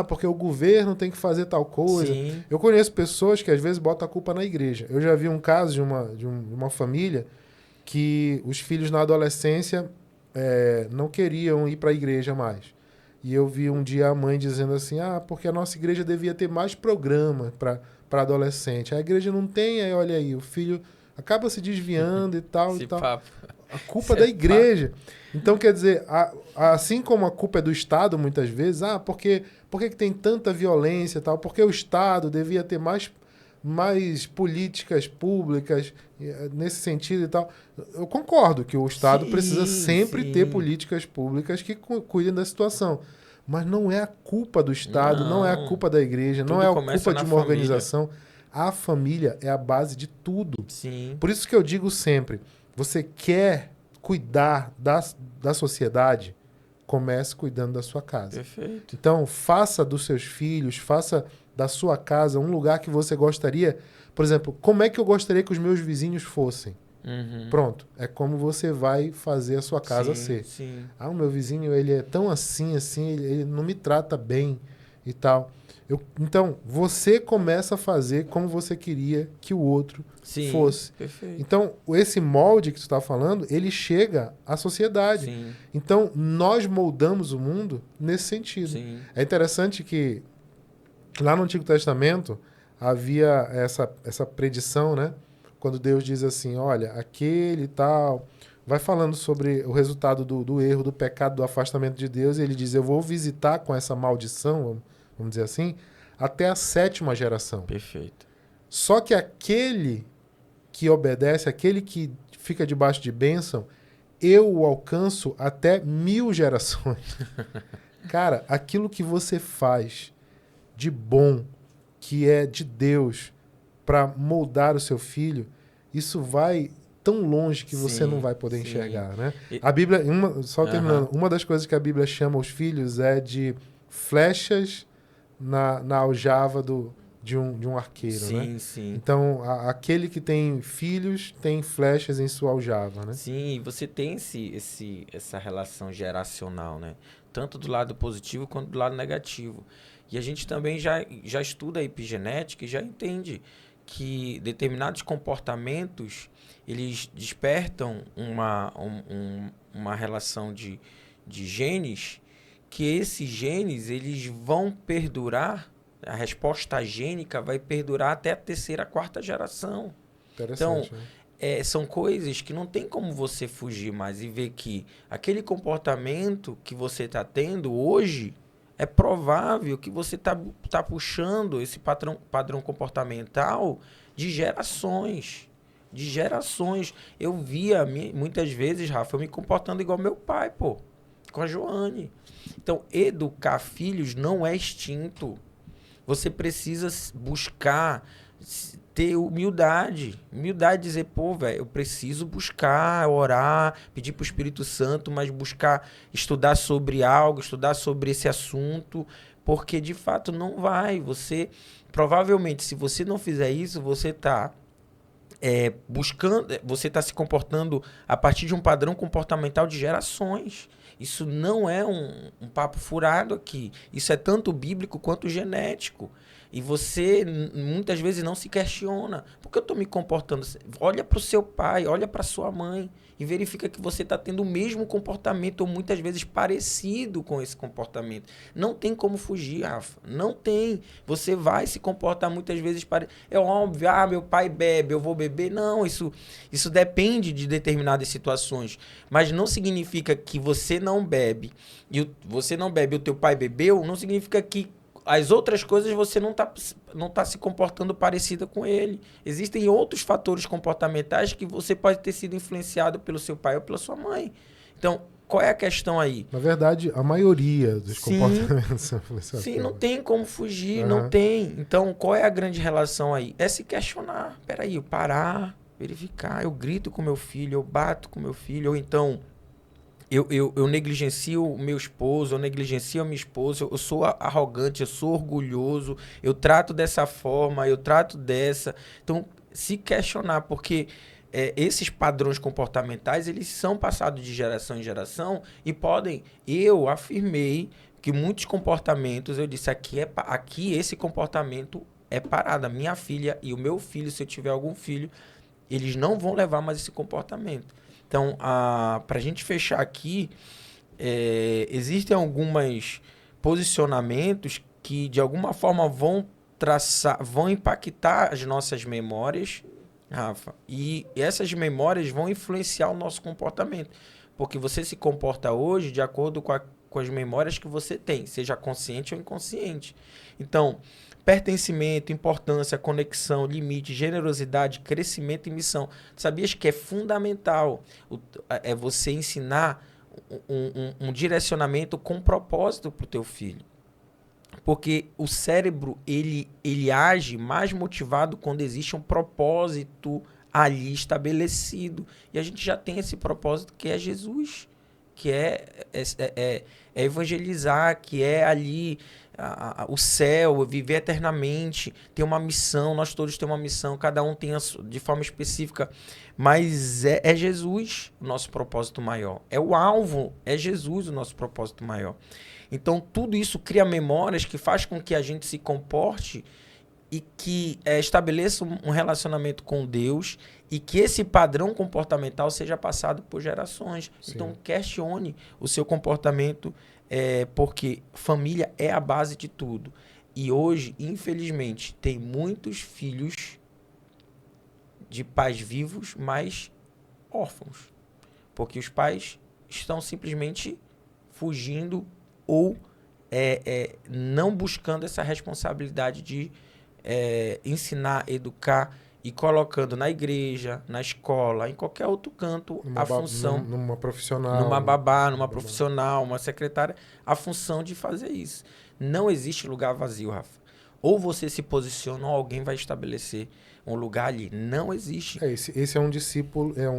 porque o governo tem que fazer tal coisa. Sim. Eu conheço pessoas que, às vezes, botam a culpa na igreja. Eu já vi um caso de uma família que os filhos, na adolescência, não queriam ir para a igreja mais. E eu vi um dia a mãe dizendo assim, porque a nossa igreja devia ter mais programa para adolescente. A igreja não tem, olha aí, o filho acaba se desviando e tal Esse e tal. papo. A culpa é da Esse igreja. Então, quer dizer, assim como a culpa é do Estado, muitas vezes, por que que tem tanta violência e tal? Porque o Estado devia ter mais políticas públicas nesse sentido e tal. Eu concordo que o Estado precisa sempre ter políticas públicas que cuidem da situação. Mas não é a culpa do Estado, não é a Não. culpa da igreja, não Tudo é a começa culpa na de uma família. organização. A família é a base de tudo. Sim. Por isso que eu digo sempre, você quer cuidar da sociedade, comece cuidando da sua casa. Perfeito. Então, faça dos seus filhos, faça da sua casa um lugar que você gostaria. Por exemplo, como é que eu gostaria que os meus vizinhos fossem? Uhum. Pronto, é como você vai fazer a sua casa ser. Sim. O meu vizinho, ele é tão assim, ele não me trata bem e tal. Então, você começa a fazer como você queria que o outro fosse. Perfeito. Então, esse molde que tu está falando, ele chega à sociedade. Sim. Então, nós moldamos o mundo nesse sentido. Sim. É interessante que lá no Antigo Testamento havia essa predição, né? Quando Deus diz assim, olha, aquele tal... Vai falando sobre o resultado do erro, do pecado, do afastamento de Deus, e ele diz, eu vou visitar com essa maldição, vamos dizer assim, até a 7ª geração. Perfeito. Só que aquele que obedece, aquele que fica debaixo de bênção, eu o alcanço até 1000 gerações. Cara, aquilo que você faz de bom, que é de Deus, para moldar o seu filho, isso vai tão longe que você não vai poder enxergar, né? A Bíblia, terminando, uma das coisas que a Bíblia chama os filhos é de flechas na aljava de um arqueiro, né? Sim. Então, aquele que tem filhos tem flechas em sua aljava, né? Sim, você tem essa relação geracional, né? Tanto do lado positivo quanto do lado negativo. E a gente também já estuda a epigenética e já entende que determinados comportamentos, eles despertam uma relação de genes, que esses genes eles vão perdurar, a resposta gênica vai perdurar até a 3ª, 4ª geração. Interessante, Então, né? são coisas que não tem como você fugir mais e ver que aquele comportamento que você está tendo hoje, é provável que você tá puxando esse padrão comportamental de gerações. De gerações. Eu via, muitas vezes, Rafa, eu me comportando igual meu pai, com a Joane. Então, educar filhos não é instinto. Você precisa buscar ter humildade. Humildade dizer, velho, eu preciso buscar, orar, pedir pro Espírito Santo, mas buscar estudar sobre algo, estudar sobre esse assunto, porque de fato não vai. Você, provavelmente, se você não fizer isso, você tá buscando, você está se comportando a partir de um padrão comportamental de gerações. Isso não é um papo furado aqui. Isso é tanto bíblico quanto genético. E você muitas vezes não se questiona. Por que eu estou me comportando? Olha para o seu pai, olha para sua mãe e verifica que você está tendo o mesmo comportamento ou muitas vezes parecido com esse comportamento. Não tem como fugir, Rafa. Não tem. Você vai se comportar muitas vezes parecido. É óbvio, meu pai bebe, eu vou beber. Não, isso depende de determinadas situações. Mas não significa que você não bebe e o teu pai bebeu, não significa que as outras coisas você não tá se comportando parecida com ele. Existem outros fatores comportamentais que você pode ter sido influenciado pelo seu pai ou pela sua mãe. Então, qual é a questão aí? Na verdade, a maioria dos comportamentos são influenciados. Sim, não tem como fugir, não tem. Então, qual é a grande relação aí? É se questionar. Peraí, eu parar, verificar. Eu grito com meu filho, eu bato com meu filho, ou então... Eu negligencio o meu esposo, eu negligencio a minha esposa, eu sou arrogante, eu sou orgulhoso, eu trato dessa forma, eu trato dessa. Então, se questionar, porque esses padrões comportamentais, eles são passados de geração em geração e podem... Eu afirmei que muitos comportamentos, eu disse, aqui esse comportamento é parado. A minha filha e o meu filho, se eu tiver algum filho, eles não vão levar mais esse comportamento. Então, para a gente fechar aqui, existem alguns posicionamentos que, de alguma forma, vão impactar as nossas memórias Rafa. E essas memórias vão influenciar o nosso comportamento. Porque você se comporta hoje de acordo com as memórias que você tem, seja consciente ou inconsciente. Então, pertencimento, importância, conexão, limite, generosidade, crescimento e missão. Sabias que é fundamental é você ensinar um direcionamento com propósito para o teu filho? Porque o cérebro, ele age mais motivado quando existe um propósito ali estabelecido. E a gente já tem esse propósito que é Jesus, que é evangelizar, que é ali o céu, viver eternamente, ter uma missão, nós todos temos uma missão, cada um tem de forma específica, mas é Jesus o nosso propósito maior. É o alvo, é Jesus o nosso propósito maior. Então, tudo isso cria memórias que faz com que a gente se comporte e que estabeleça um relacionamento com Deus e que esse padrão comportamental seja passado por gerações. Sim. Então, questione o seu comportamento, porque família é a base de tudo. E hoje, infelizmente, tem muitos filhos de pais vivos, mas órfãos. Porque os pais estão simplesmente fugindo ou não buscando essa responsabilidade de ensinar, educar e colocando na igreja, na escola, em qualquer outro canto, a função... Numa profissional. Numa babá, numa profissional, uma secretária, a função de fazer isso. Não existe lugar vazio, Rafa. Ou você se posiciona ou alguém vai estabelecer um lugar ali. Não existe. Esse é um discípulo, é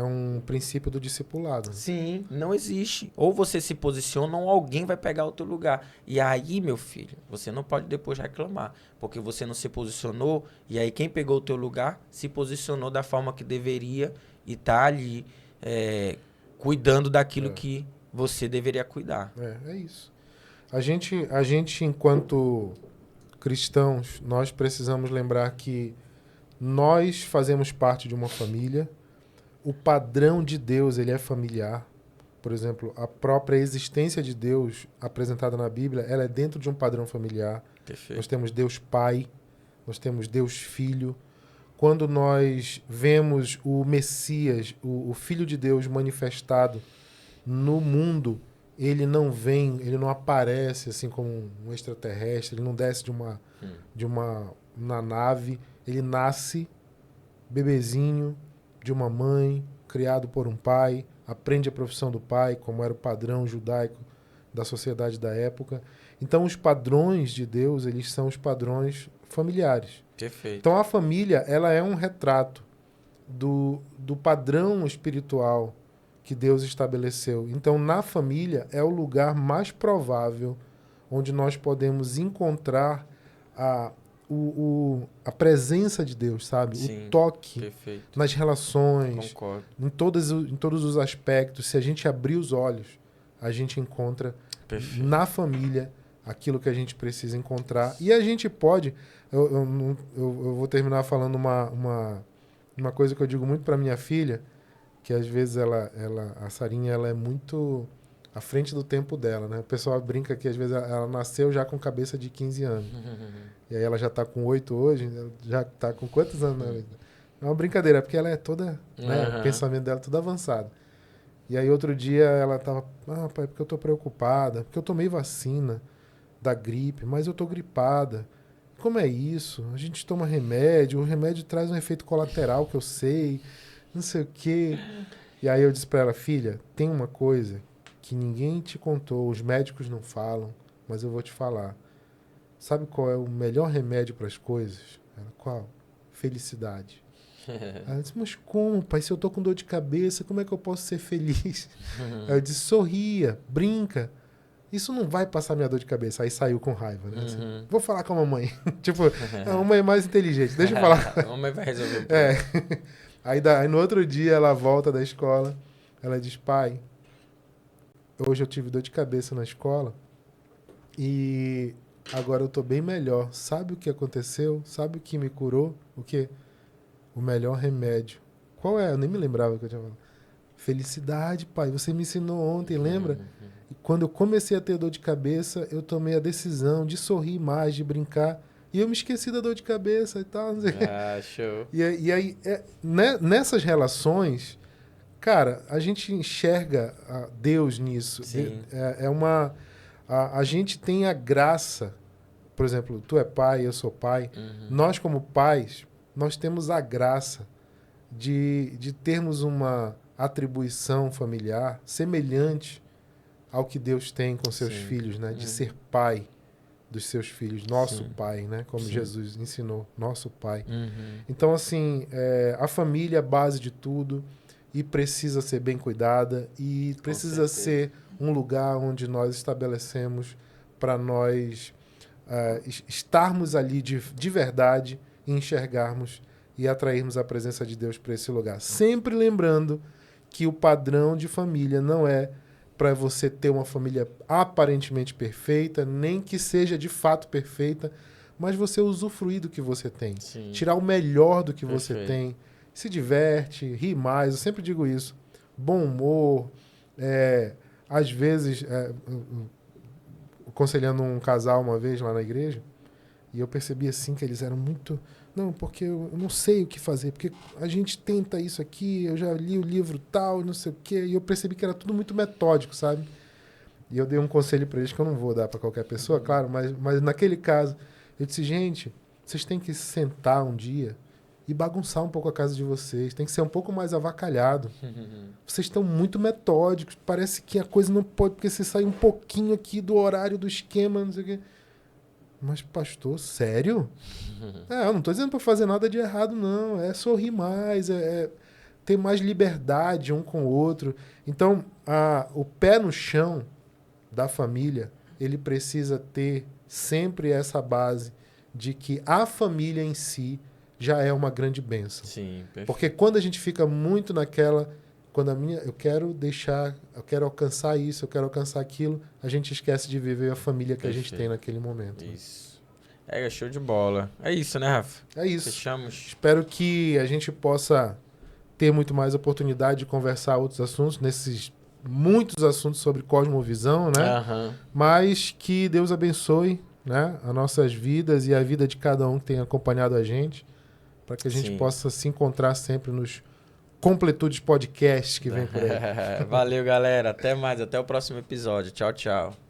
um princípio do discipulado. Sim, não existe. Ou você se posiciona ou alguém vai pegar o teu lugar. E aí, meu filho, você não pode depois reclamar, porque você não se posicionou e aí quem pegou o teu lugar se posicionou da forma que deveria e tá ali cuidando daquilo que você deveria cuidar. É isso. A gente, enquanto cristãos, nós precisamos lembrar que nós fazemos parte de uma família. O padrão de Deus, ele é familiar. Por exemplo, a própria existência de Deus apresentada na Bíblia, ela é dentro de um padrão familiar. Perfeito. Nós temos Deus Pai, nós temos Deus Filho. Quando nós vemos o Messias, o Filho de Deus manifestado no mundo, ele não vem, ele não aparece assim como um extraterrestre, ele não desce de uma nave, ele nasce bebezinho de uma mãe, criado por um pai, aprende a profissão do pai, como era o padrão judaico da sociedade da época. Então, os padrões de Deus, eles são os padrões familiares. Perfeito. Então, a família, ela é um retrato do padrão espiritual que Deus estabeleceu. Então, na família, é o lugar mais provável onde nós podemos encontrar a presença de Deus, sabe? Sim, o toque perfeito. Nas relações, Concordo. em todos os aspectos. Se a gente abrir os olhos, a gente encontra Perfeito. Na família aquilo que a gente precisa encontrar. E a gente pode... Eu vou terminar falando uma coisa que eu digo muito para minha filha, que às vezes a Sarinha, ela é muito à frente do tempo dela, né? O pessoal brinca que às vezes ela nasceu já com cabeça de 15 anos. E aí ela já está com 8 hoje, já está com quantos anos? É uma brincadeira, porque ela é toda... Né, o pensamento dela é tudo avançado. E aí outro dia ela estava... pai, porque eu estou preocupada, porque eu tomei vacina da gripe, mas eu estou gripada. Como é isso? A gente toma remédio, o remédio traz um efeito colateral que eu sei, não sei o quê. E aí eu disse para ela, filha, tem uma coisa que ninguém te contou, os médicos não falam, mas eu vou te falar. Sabe qual é o melhor remédio para as coisas? Ela, qual? Felicidade. Ela disse, mas como, pai? Se eu tô com dor de cabeça, como é que eu posso ser feliz? Aí eu disse, sorria, brinca. Isso não vai passar minha dor de cabeça. Aí saiu com raiva, né? Assim, vou falar com a mamãe. Tipo, a mamãe é mais inteligente, deixa eu falar. A mamãe vai resolver o problema. Aí no outro dia ela volta da escola, ela diz, pai, hoje eu tive dor de cabeça na escola e agora eu tô bem melhor. Sabe o que aconteceu? Sabe o que me curou? O quê? O melhor remédio. Qual é? Eu nem me lembrava que eu tinha falado. Felicidade, pai. Você me ensinou ontem, lembra? E quando eu comecei a ter dor de cabeça, eu tomei a decisão de sorrir mais, de brincar. E eu me esqueci da dor de cabeça e tal, não sei o quê. Ah, show. E aí, nessas relações, cara, a gente enxerga Deus nisso. Sim. A gente tem a graça. Por exemplo, tu é pai, eu sou pai. Uhum. Nós, como pais, nós temos a graça de termos uma atribuição familiar semelhante ao que Deus tem com seus Sim. filhos, né? De Uhum. ser pai dos seus filhos, nosso Sim. pai, né? Como Sim. Jesus ensinou, nosso pai. Uhum. Então, assim, a família é a base de tudo e precisa ser bem cuidada e precisa ser um lugar onde nós estabelecemos para nós estarmos ali de verdade e enxergarmos e atrairmos a presença de Deus para esse lugar. Sempre lembrando que o padrão de família não é para você ter uma família aparentemente perfeita, nem que seja de fato perfeita, mas você usufruir do que você tem. Sim. Tirar o melhor do que você Perfeito. tem. Se diverte, ri mais. Eu sempre digo isso. Bom humor. Às vezes, aconselhando um casal uma vez lá na igreja, e eu percebi assim que eles eram muito... Não, porque eu não sei o que fazer, porque a gente tenta isso aqui, eu já li o livro tal, não sei o quê, e eu percebi que era tudo muito metódico, sabe? E eu dei um conselho para eles que eu não vou dar para qualquer pessoa, claro, mas naquele caso, eu disse, gente, vocês têm que sentar um dia e bagunçar um pouco a casa de vocês, tem que ser um pouco mais avacalhado. Vocês estão muito metódicos, parece que a coisa não pode, porque você sai um pouquinho aqui do horário, do esquema, não sei o quê. Mas, pastor, sério? Eu não estou dizendo para fazer nada de errado, não. É sorrir mais, ter mais liberdade um com o outro. Então, o pé no chão da família, ele precisa ter sempre essa base de que a família em si já é uma grande bênção. Sim, perfeito. Porque quando a gente fica muito naquela... Quando eu quero alcançar isso, eu quero alcançar aquilo, a gente esquece de viver a família que a gente tem naquele momento. Isso. Show de bola. É isso, né, Rafa? É isso. Fechamos. Espero que a gente possa ter muito mais oportunidade de conversar outros assuntos, nesses muitos assuntos sobre cosmovisão, né? Aham. Mas que Deus abençoe, né, as nossas vidas e a vida de cada um que tem acompanhado a gente, para que a gente possa se encontrar sempre nos Completudes Podcast que vem por aí. Valeu, galera. Até mais. Até o próximo episódio. Tchau, tchau.